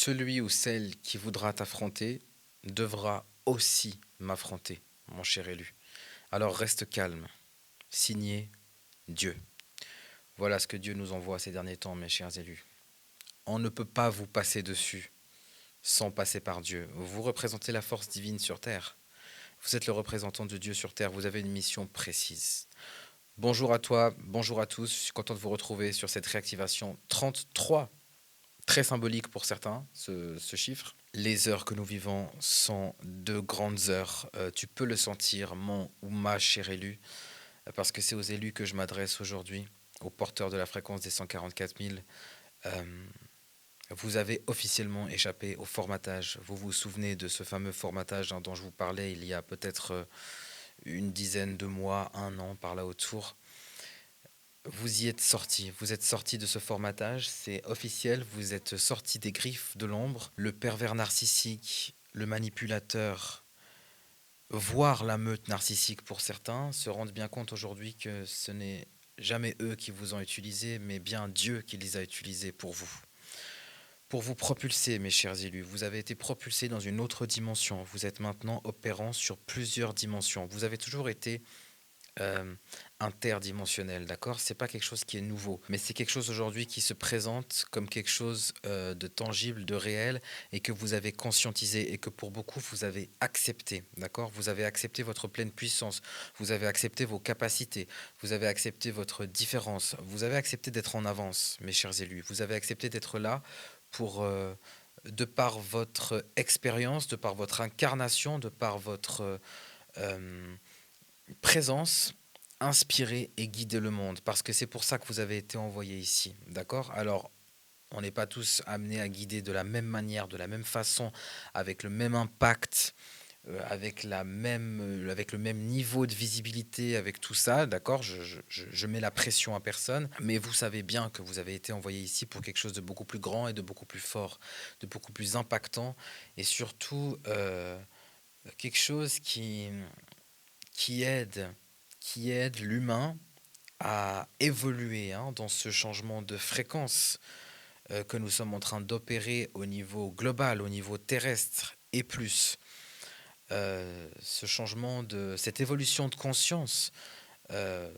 celui ou celle qui voudra t'affronter devra aussi m'affronter, mon cher élu. Alors reste calme. Signé Dieu. Voilà ce que Dieu nous envoie ces derniers temps, mes chers élus. On ne peut pas vous passer dessus sans passer par Dieu. Vous représentez la force divine sur terre. Vous êtes le représentant de Dieu sur terre. Vous avez une mission précise. Bonjour à toi, bonjour à tous. Je suis content de vous retrouver sur cette réactivation 33. Très symbolique pour certains, ce chiffre. Les heures que nous vivons sont de grandes heures. Tu peux le sentir, mon ou ma chère élue, parce que c'est aux élus que je m'adresse aujourd'hui, aux porteurs de la fréquence des 144 000. Vous avez officiellement échappé au formatage. Vous vous souvenez de ce fameux formatage dont je vous parlais il y a peut-être une dizaine de mois, un an, par là autour. Vous y êtes sorti, vous êtes sorti de ce formatage, c'est officiel, vous êtes sorti des griffes de l'ombre. Le pervers narcissique, le manipulateur, voire la meute narcissique pour certains, se rendent bien compte aujourd'hui que ce n'est jamais eux qui vous ont utilisé, mais bien Dieu qui les a utilisés pour vous. Pour vous propulser, mes chers élus, vous avez été propulsés dans une autre dimension. Vous êtes maintenant opérant sur plusieurs dimensions. Vous avez toujours été interdimensionnel, d'accord? C'est pas quelque chose qui est nouveau, mais c'est quelque chose aujourd'hui qui se présente comme quelque chose de tangible, de réel, et que vous avez conscientisé, et que pour beaucoup, vous avez accepté, d'accord? Vous avez accepté votre pleine puissance, vous avez accepté vos capacités, vous avez accepté votre différence, vous avez accepté d'être en avance, mes chers élus, vous avez accepté d'être là pour... de par votre expérience, de par votre incarnation, de par votre présence, inspirer et guider le monde, parce que c'est pour ça que vous avez été envoyé ici, d'accord? Alors, on n'est pas tous amenés à guider de la même manière, de la même façon, avec le même impact, avec avec le même niveau de visibilité, avec tout ça, d'accord? Je mets la pression à personne, mais vous savez bien que vous avez été envoyé ici pour quelque chose de beaucoup plus grand et de beaucoup plus fort, de beaucoup plus impactant, et surtout quelque chose qui aide, qui aide l'humain à évoluer dans ce changement de fréquence que nous sommes en train d'opérer au niveau global, au niveau terrestre et plus. Ce changement cette évolution de conscience,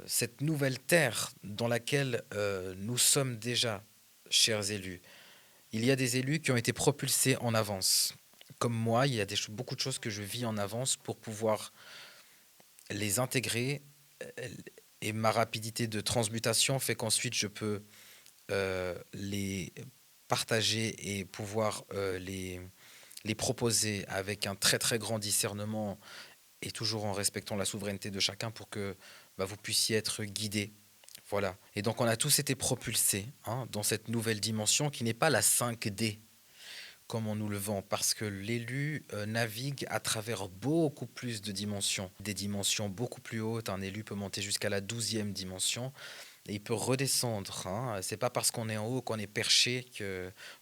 cette nouvelle terre dans laquelle nous sommes déjà, chers élus. Il y a des élus qui ont été propulsés en avance. Comme moi, il y a beaucoup de choses que je vis en avance pour pouvoir les intégrer, et ma rapidité de transmutation fait qu'ensuite je peux les partager et pouvoir les proposer avec un très très grand discernement et toujours en respectant la souveraineté de chacun pour que vous puissiez être guidés. Voilà. Et donc on a tous été propulsés dans cette nouvelle dimension qui n'est pas la 5D comme on nous le vend, parce que l'élu navigue à travers beaucoup plus de dimensions, des dimensions beaucoup plus hautes. Un élu peut monter jusqu'à la 12e dimension, et il peut redescendre. C'est pas parce qu'on est en haut, qu'on est perché,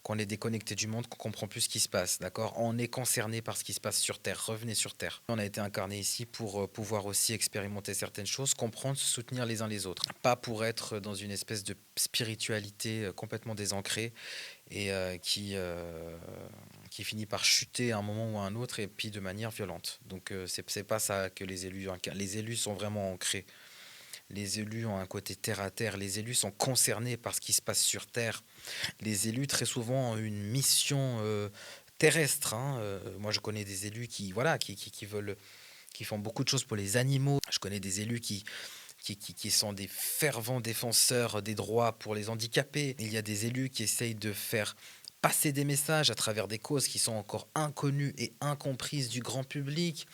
qu'on est déconnecté du monde, qu'on comprend plus ce qui se passe, d'accord? On est concerné par ce qui se passe sur Terre. Revenez sur Terre. On a été incarné ici pour pouvoir aussi expérimenter certaines choses, comprendre, se soutenir les uns les autres. Pas pour être dans une espèce de spiritualité complètement désancrée et qui finit par chuter à un moment ou à un autre, et puis de manière violente. Donc c'est pas ça que les élus incarnent. Les élus sont vraiment ancrés. Les élus ont un côté terre à terre. Les élus sont concernés par ce qui se passe sur Terre. Les élus, très souvent, ont une mission terrestre. Moi, je connais des élus qui font beaucoup de choses pour les animaux. Je connais des élus qui sont des fervents défenseurs des droits pour les handicapés. Il y a des élus qui essayent de faire passer des messages à travers des causes qui sont encore inconnues et incomprises du grand public,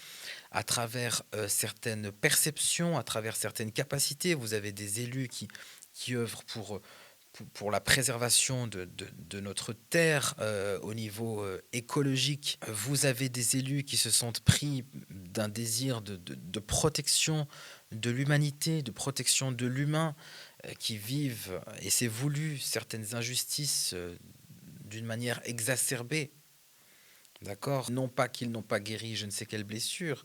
à travers certaines perceptions, à travers certaines capacités. Vous avez des élus qui œuvrent pour la préservation de notre terre au niveau écologique. Vous avez des élus qui se sentent pris d'un désir de protection de l'humanité, de protection de l'humain, qui vivent, et c'est voulu, certaines injustices d'une manière exacerbée. D'accord? Non pas qu'ils n'ont pas guéri je ne sais quelle blessure,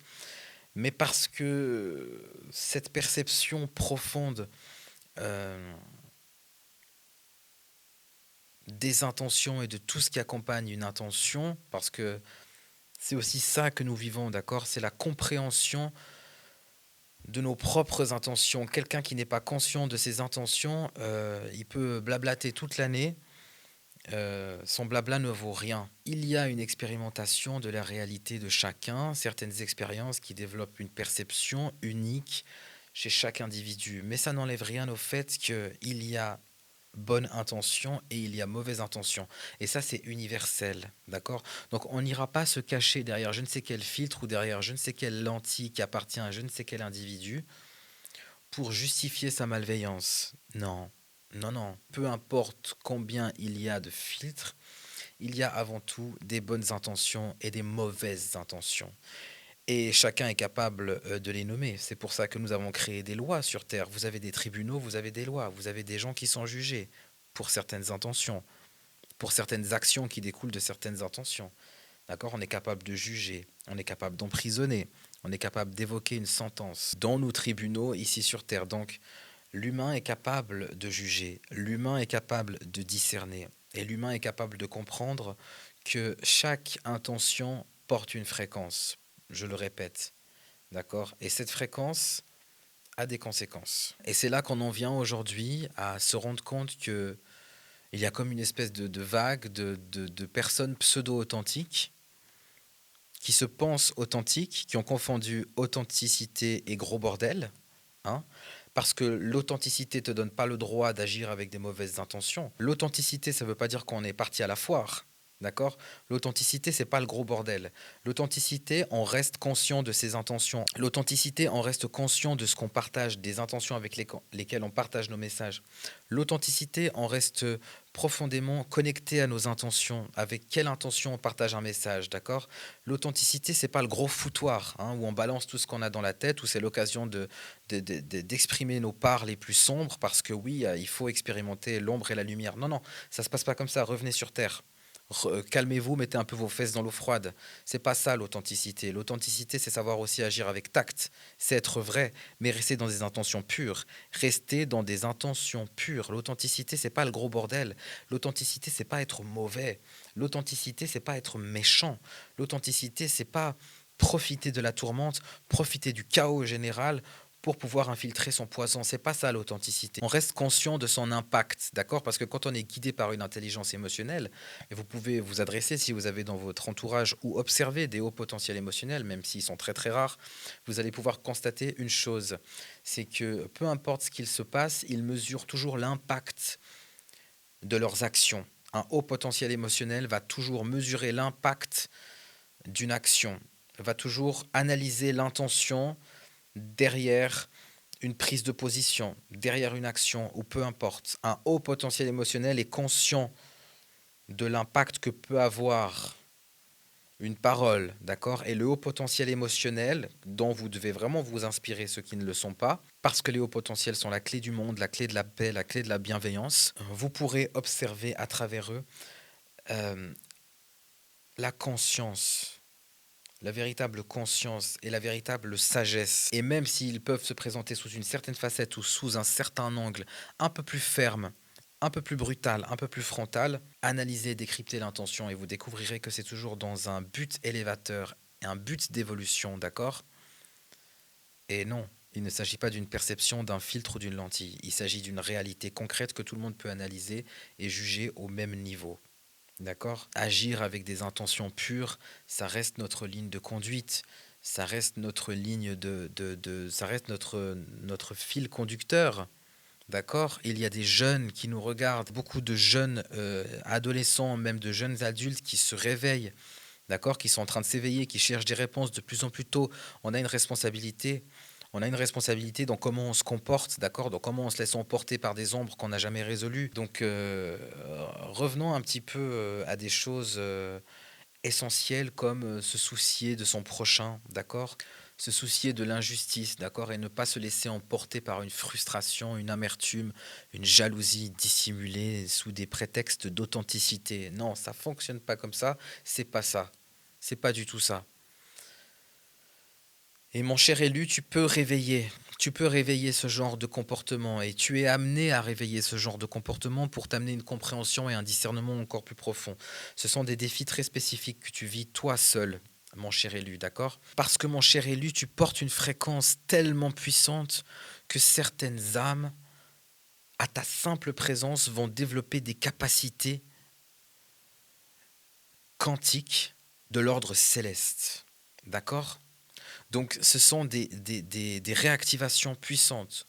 mais parce que cette perception profonde des intentions et de tout ce qui accompagne une intention, parce que c'est aussi ça que nous vivons, d'accord? C'est la compréhension de nos propres intentions. Quelqu'un qui n'est pas conscient de ses intentions, il peut blablater toute l'année, son blabla ne vaut rien. Il y a une expérimentation de la réalité de chacun, certaines expériences qui développent une perception unique chez chaque individu. Mais ça n'enlève rien au fait qu'il y a bonne intention et il y a mauvaise intention. Et ça, c'est universel, d'accord? Donc on n'ira pas se cacher derrière je ne sais quel filtre ou derrière je ne sais quelle lentille qui appartient à je ne sais quel individu pour justifier sa malveillance. Non, non, non. Peu importe combien il y a de filtres, il y a avant tout des bonnes intentions et des mauvaises intentions. Et chacun est capable de les nommer. C'est pour ça que nous avons créé des lois sur Terre. Vous avez des tribunaux, vous avez des lois, vous avez des gens qui sont jugés pour certaines intentions, pour certaines actions qui découlent de certaines intentions. D'accord? On est capable de juger, on est capable d'emprisonner, on est capable d'évoquer une sentence dans nos tribunaux ici sur Terre. Donc, l'humain est capable de juger, l'humain est capable de discerner, et l'humain est capable de comprendre que chaque intention porte une fréquence. Je le répète, d'accord? Et cette fréquence a des conséquences. Et c'est là qu'on en vient aujourd'hui à se rendre compte que il y a comme une espèce de vague de personnes pseudo-authentiques qui se pensent authentiques, qui ont confondu authenticité et gros bordel, hein, parce que l'authenticité ne te donne pas le droit d'agir avec des mauvaises intentions. L'authenticité, ça ne veut pas dire qu'on est parti à la foire. D'accord? L'authenticité, c'est pas le gros bordel. L'authenticité, on reste conscient de ses intentions. L'authenticité, on reste conscient de ce qu'on partage, des intentions avec lesquelles on partage nos messages. L'authenticité, on reste profondément connecté à nos intentions. Avec quelle intention on partage un message, d'accord? L'authenticité, c'est pas le gros foutoir, hein, où on balance tout ce qu'on a dans la tête, où c'est l'occasion d'exprimer nos parts les plus sombres, parce que oui, il faut expérimenter l'ombre et la lumière. Non, non, ça se passe pas comme ça. Revenez sur Terre. Calmez-vous, mettez un peu vos fesses dans l'eau froide. C'est pas ça l'authenticité. L'authenticité, c'est savoir aussi agir avec tact. C'est être vrai, mais rester dans des intentions pures. Rester dans des intentions pures. L'authenticité, c'est pas le gros bordel. L'authenticité, c'est pas être mauvais. L'authenticité, c'est pas être méchant. L'authenticité, c'est pas profiter de la tourmente, profiter du chaos général pour pouvoir infiltrer son poison. C'est pas ça l'authenticité. On reste conscient de son impact, d'accord? Parce que quand on est guidé par une intelligence émotionnelle, et vous pouvez vous adresser si vous avez dans votre entourage ou observer des hauts potentiels émotionnels, même s'ils sont très très rares, vous allez pouvoir constater une chose, c'est que peu importe ce qu'il se passe, ils mesurent toujours l'impact de leurs actions. Un haut potentiel émotionnel va toujours mesurer l'impact d'une action, va toujours analyser l'intention derrière une prise de position, derrière une action, ou peu importe. Un haut potentiel émotionnel est conscient de l'impact que peut avoir une parole, d'accord? Et le haut potentiel émotionnel, dont vous devez vraiment vous inspirer, ceux qui ne le sont pas, parce que les hauts potentiels sont la clé du monde, la clé de la paix, la clé de la bienveillance, vous pourrez observer à travers eux euh, la conscience, la véritable conscience et la véritable sagesse. Et même s'ils peuvent se présenter sous une certaine facette ou sous un certain angle un peu plus ferme, un peu plus brutal, un peu plus frontal, analysez, décryptez l'intention et vous découvrirez que c'est toujours dans un but élévateur et un but d'évolution, d'accord? Et non, il ne s'agit pas d'une perception, d'un filtre ou d'une lentille. Il s'agit d'une réalité concrète que tout le monde peut analyser et juger au même niveau. D'accord? Agir avec des intentions pures, ça reste notre ligne de conduite, ça reste notre ligne ça reste notre fil conducteur. D'accord? Il y a des jeunes qui nous regardent, beaucoup de jeunes adolescents, même de jeunes adultes qui se réveillent, d'accord? Qui sont en train de s'éveiller, qui cherchent des réponses de plus en plus tôt. On a une responsabilité. On a une responsabilité dans comment on se comporte, d'accord? Dans comment on se laisse emporter par des ombres qu'on n'a jamais résolues. Donc, revenons un petit peu à des choses essentielles comme se soucier de son prochain, d'accord? Se soucier de l'injustice, d'accord? Et ne pas se laisser emporter par une frustration, une amertume, une jalousie dissimulée sous des prétextes d'authenticité. Non, ça fonctionne pas comme ça. C'est pas ça. C'est pas du tout ça. Et mon cher élu, tu peux réveiller ce genre de comportement et tu es amené à réveiller ce genre de comportement pour t'amener une compréhension et un discernement encore plus profond. Ce sont des défis très spécifiques que tu vis toi seul, mon cher élu, d'accord? Parce que mon cher élu, tu portes une fréquence tellement puissante que certaines âmes, à ta simple présence, vont développer des capacités quantiques de l'ordre céleste, d'accord? Donc, ce sont des réactivations puissantes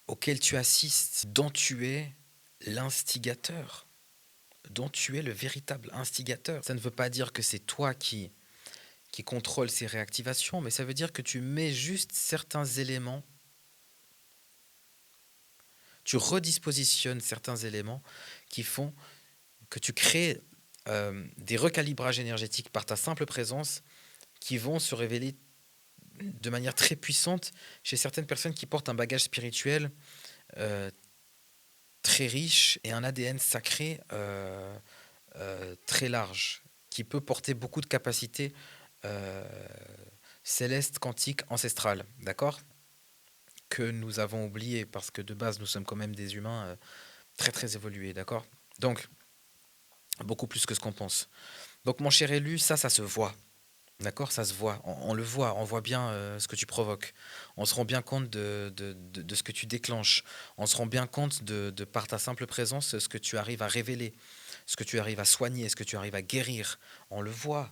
auxquelles tu assistes, dont tu es l'instigateur, dont tu es le véritable instigateur. Ça ne veut pas dire que c'est toi qui contrôle ces réactivations, mais ça veut dire que tu mets juste certains éléments, tu redispositionnes certains éléments qui font que tu crées des recalibrages énergétiques par ta simple présence qui vont se révéler de manière très puissante chez certaines personnes qui portent un bagage spirituel euh, très riche et un ADN sacré très large, qui peut porter beaucoup de capacités euh, célestes, quantiques, ancestrales, d'accord? Que nous avons oublié parce que de base nous sommes quand même des humains très très évolués, d'accord? Donc, beaucoup plus que ce qu'on pense. Donc mon cher élu, ça se voit. D'accord, ça se voit, on le voit, on voit bien ce que tu provoques. On se rend bien compte de ce que tu déclenches. On se rend bien compte par ta simple présence, ce que tu arrives à révéler, ce que tu arrives à soigner, ce que tu arrives à guérir. On le voit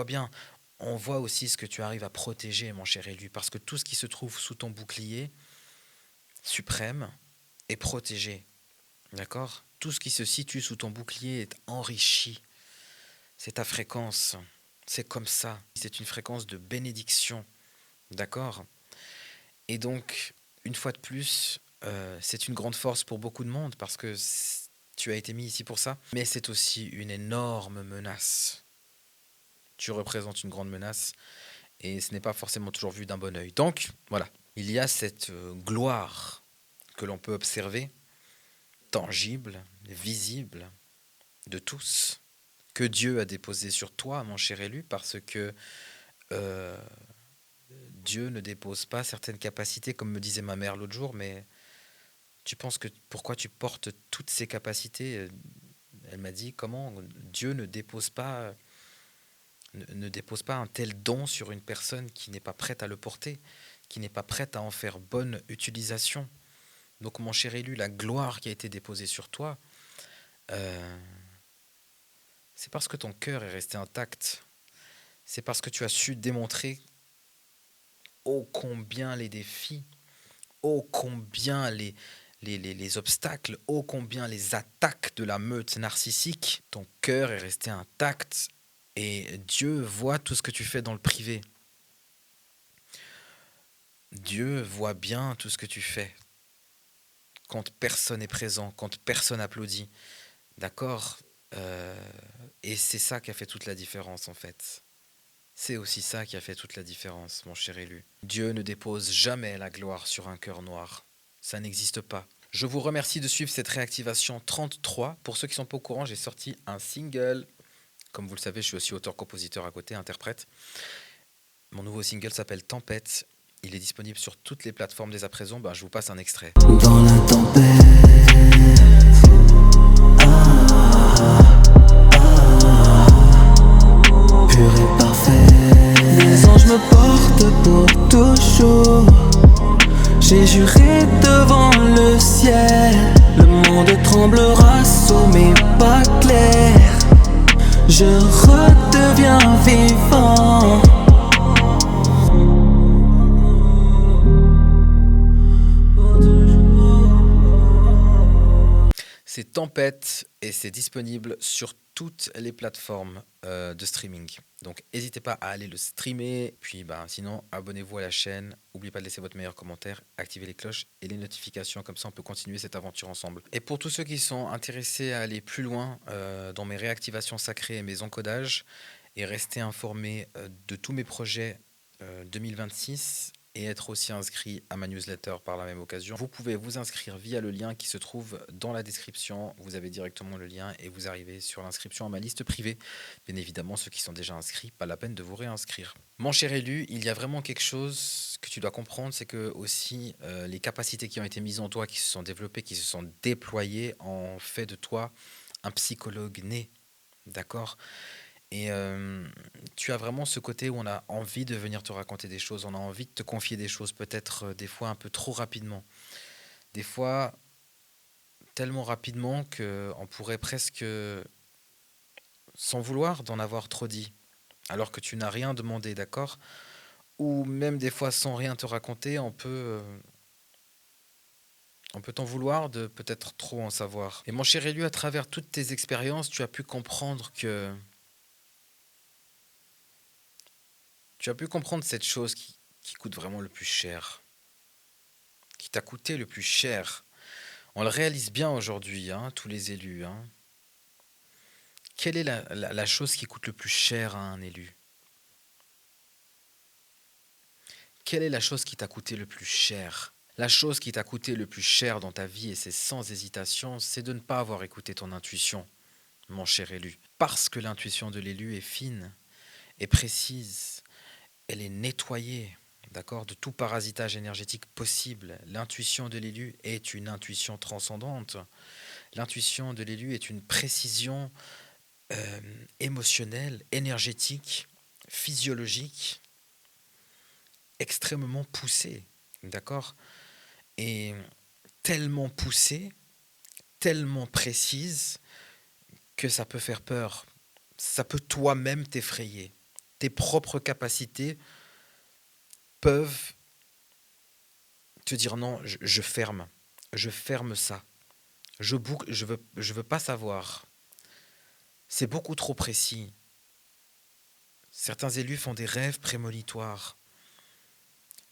bien. On voit aussi ce que tu arrives à protéger, mon cher élu, parce que tout ce qui se trouve sous ton bouclier suprême est protégé. D'accord? Tout ce qui se situe sous ton bouclier est enrichi. C'est ta fréquence. C'est comme ça. C'est une fréquence de bénédiction. D'accord? Et donc, une fois de plus, c'est une grande force pour beaucoup de monde parce que tu as été mis ici pour ça. Mais c'est aussi une énorme menace. Tu représentes une grande menace et ce n'est pas forcément toujours vu d'un bon œil. Donc, voilà. Il y a cette gloire que l'on peut observer, tangible, visible, de tous, que Dieu a déposé sur toi, mon cher élu, parce que euh, Dieu ne dépose pas certaines capacités, comme me disait ma mère l'autre jour, mais tu penses que pourquoi tu portes toutes ces capacités? Elle m'a dit comment Dieu ne dépose pas un tel don sur une personne qui n'est pas prête à le porter, qui n'est pas prête à en faire bonne utilisation. Donc mon cher élu, la gloire qui a été déposée sur toi, euh, c'est parce que ton cœur est resté intact. C'est parce que tu as su démontrer ô combien les défis, ô combien les obstacles, ô combien les attaques de la meute narcissique, ton cœur est resté intact et Dieu voit tout ce que tu fais dans le privé. Dieu voit bien tout ce que tu fais quand personne est présent, quand personne applaudit. D'accord? Et c'est ça qui a fait toute la différence en fait. C'est aussi ça qui a fait toute la différence, mon cher élu. Dieu ne dépose jamais la gloire sur un cœur noir. Ça n'existe pas. Je vous remercie de suivre cette réactivation 33. Pour ceux qui ne sont pas au courant, j'ai sorti un single. Comme vous le savez, je suis aussi auteur-compositeur à côté, interprète. Mon nouveau single s'appelle Tempête. Il est disponible sur toutes les plateformes dès à présent. Je vous passe un extrait. Dans la tempête, pur et parfait, les anges me portent pour toujours. J'ai juré devant le ciel, le monde tremblera sous mes pas clairs. Je redeviens vivant. C'est Tempête et c'est disponible sur toutes les plateformes de streaming. Donc n'hésitez pas à aller le streamer. Puis sinon, abonnez-vous à la chaîne. N'oubliez pas de laisser votre meilleur commentaire, activez les cloches et les notifications. Comme ça, on peut continuer cette aventure ensemble. Et pour tous ceux qui sont intéressés à aller plus loin dans mes réactivations sacrées et mes encodages et rester informés de tous mes projets 2026, et être aussi inscrit à ma newsletter par la même occasion, vous pouvez vous inscrire via le lien qui se trouve dans la description. Vous avez directement le lien et vous arrivez sur l'inscription à ma liste privée. Bien évidemment, ceux qui sont déjà inscrits, pas la peine de vous réinscrire. Mon cher élu, il y a vraiment quelque chose que tu dois comprendre, c'est que aussi les capacités qui ont été mises en toi, qui se sont développées, qui se sont déployées, ont fait de toi un psychologue né. D'accord? Et tu as vraiment ce côté où on a envie de venir te raconter des choses, on a envie de te confier des choses, peut-être des fois un peu trop rapidement. Des fois tellement rapidement qu'on pourrait presque, sans vouloir, d'en avoir trop dit, alors que tu n'as rien demandé, d'accord? Ou même des fois sans rien te raconter, on peut t'en vouloir de peut-être trop en savoir. Et mon cher élu, à travers toutes tes expériences, tu as pu comprendre cette chose qui coûte vraiment le plus cher, qui t'a coûté le plus cher. On le réalise bien aujourd'hui, hein, tous les élus, hein. Quelle est la chose qui coûte le plus cher à un élu? Quelle est la chose qui t'a coûté le plus cher? La chose qui t'a coûté le plus cher dans ta vie, et c'est sans hésitation, c'est de ne pas avoir écouté ton intuition, mon cher élu. Parce que l'intuition de l'élu est fine, est précise, elle est nettoyée, d'accord, de tout parasitage énergétique possible. L'intuition de l'élu est une intuition transcendante. L'intuition de l'élu est une précision émotionnelle, énergétique, physiologique, extrêmement poussée, d'accord, et tellement poussée, tellement précise que ça peut faire peur. Ça peut toi-même t'effrayer. Tes propres capacités peuvent te dire non, je ferme ça, je boucle, je veux pas savoir. C'est beaucoup trop précis. Certains élus font des rêves prémonitoires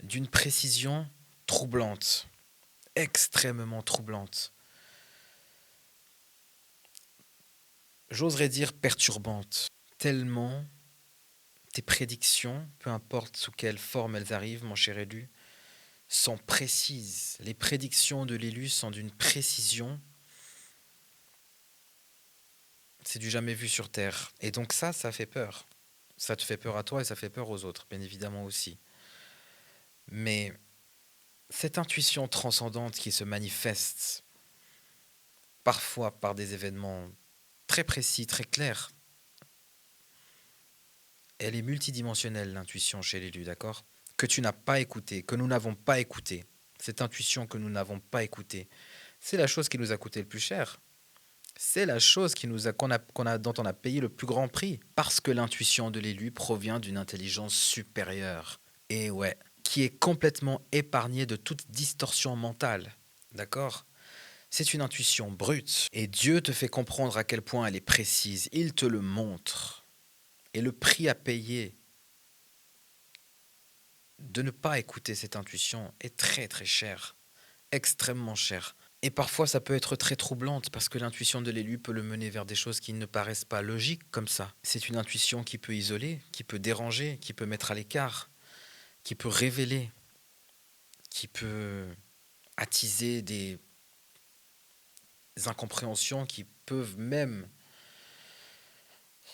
d'une précision troublante, extrêmement troublante. J'oserais dire perturbante, tellement tes prédictions, peu importe sous quelle forme elles arrivent, mon cher élu, sont précises. Les prédictions de l'élu sont d'une précision, c'est du jamais vu sur Terre. Et donc ça fait peur. Ça te fait peur à toi et ça fait peur aux autres, bien évidemment aussi. Mais cette intuition transcendante qui se manifeste parfois par des événements très précis, très clairs, elle est multidimensionnelle, l'intuition chez l'élu, d'accord? Que tu n'as pas écouté, que nous n'avons pas écouté. Cette intuition que nous n'avons pas écoutée, c'est la chose qui nous a coûté le plus cher. C'est la chose dont on a payé le plus grand prix. Parce que l'intuition de l'élu provient d'une intelligence supérieure. Et ouais, qui est complètement épargnée de toute distorsion mentale. D'accord? C'est une intuition brute. Et Dieu te fait comprendre à quel point elle est précise. Il te le montre. Et le prix à payer de ne pas écouter cette intuition est très très cher. Extrêmement cher. Et parfois, ça peut être très troublante parce que l'intuition de l'élu peut le mener vers des choses qui ne paraissent pas logiques comme ça. C'est une intuition qui peut isoler, qui peut déranger, qui peut mettre à l'écart, qui peut révéler, qui peut attiser des incompréhensions qui peuvent même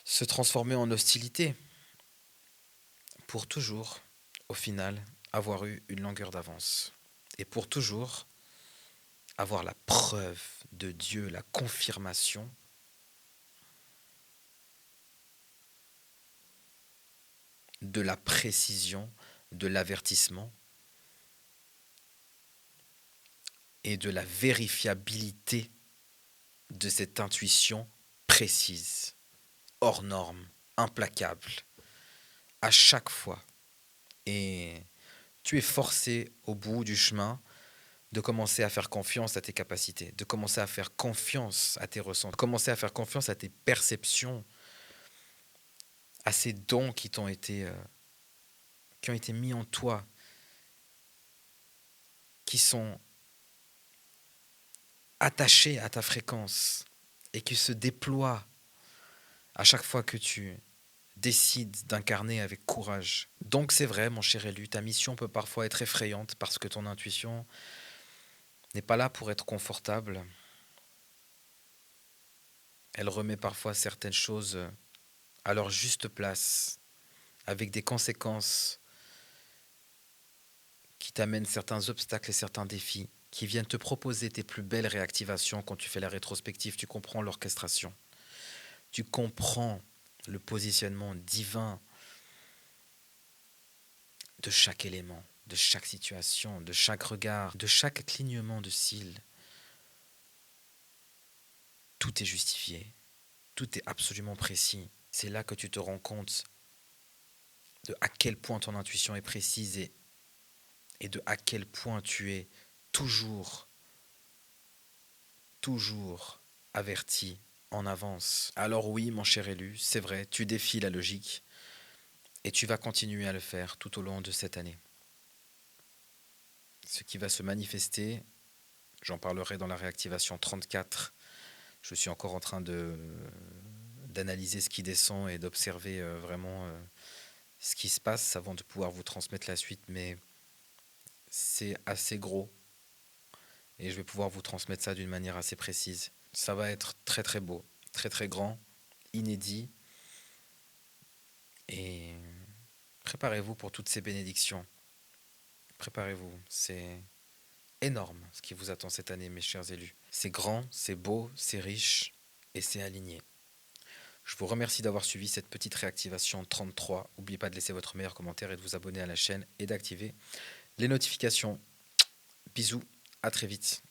se transformer en hostilité pour toujours, au final, avoir eu une longueur d'avance. Et pour toujours avoir la preuve de Dieu, la confirmation de la précision, de l'avertissement et de la vérifiabilité de cette intuition précise, hors norme, implacable, à chaque fois. Et tu es forcé au bout du chemin de commencer à faire confiance à tes capacités, de commencer à faire confiance à tes ressentis, de commencer à faire confiance à tes perceptions, à ces dons qui ont été mis en toi, qui sont attachés à ta fréquence et qui se déploient à chaque fois que tu décide d'incarner avec courage. Donc c'est vrai, mon cher élu, ta mission peut parfois être effrayante parce que ton intuition n'est pas là pour être confortable. Elle remet parfois certaines choses à leur juste place, avec des conséquences qui t'amènent certains obstacles et certains défis, qui viennent te proposer tes plus belles réactivations quand tu fais la rétrospective. Tu comprends l'orchestration, tu comprends le positionnement divin de chaque élément, de chaque situation, de chaque regard, de chaque clignement de cils. Tout est justifié, tout est absolument précis. C'est là que tu te rends compte de à quel point ton intuition est précise et de à quel point tu es toujours, toujours averti en avance. Alors oui, mon cher élu, c'est vrai, tu défies la logique et tu vas continuer à le faire tout au long de cette année. Ce qui va se manifester, j'en parlerai dans la réactivation 34. Je suis encore en train d'analyser ce qui descend et d'observer vraiment ce qui se passe avant de pouvoir vous transmettre la suite, mais c'est assez gros et je vais pouvoir vous transmettre ça d'une manière assez précise. Ça va être très très beau, très très grand, inédit, et préparez-vous pour toutes ces bénédictions. Préparez-vous, c'est énorme ce qui vous attend cette année, mes chers élus. C'est grand, c'est beau, c'est riche et c'est aligné. Je vous remercie d'avoir suivi cette petite réactivation 33. N'oubliez pas de laisser votre meilleur commentaire et de vous abonner à la chaîne et d'activer les notifications. Bisous, à très vite.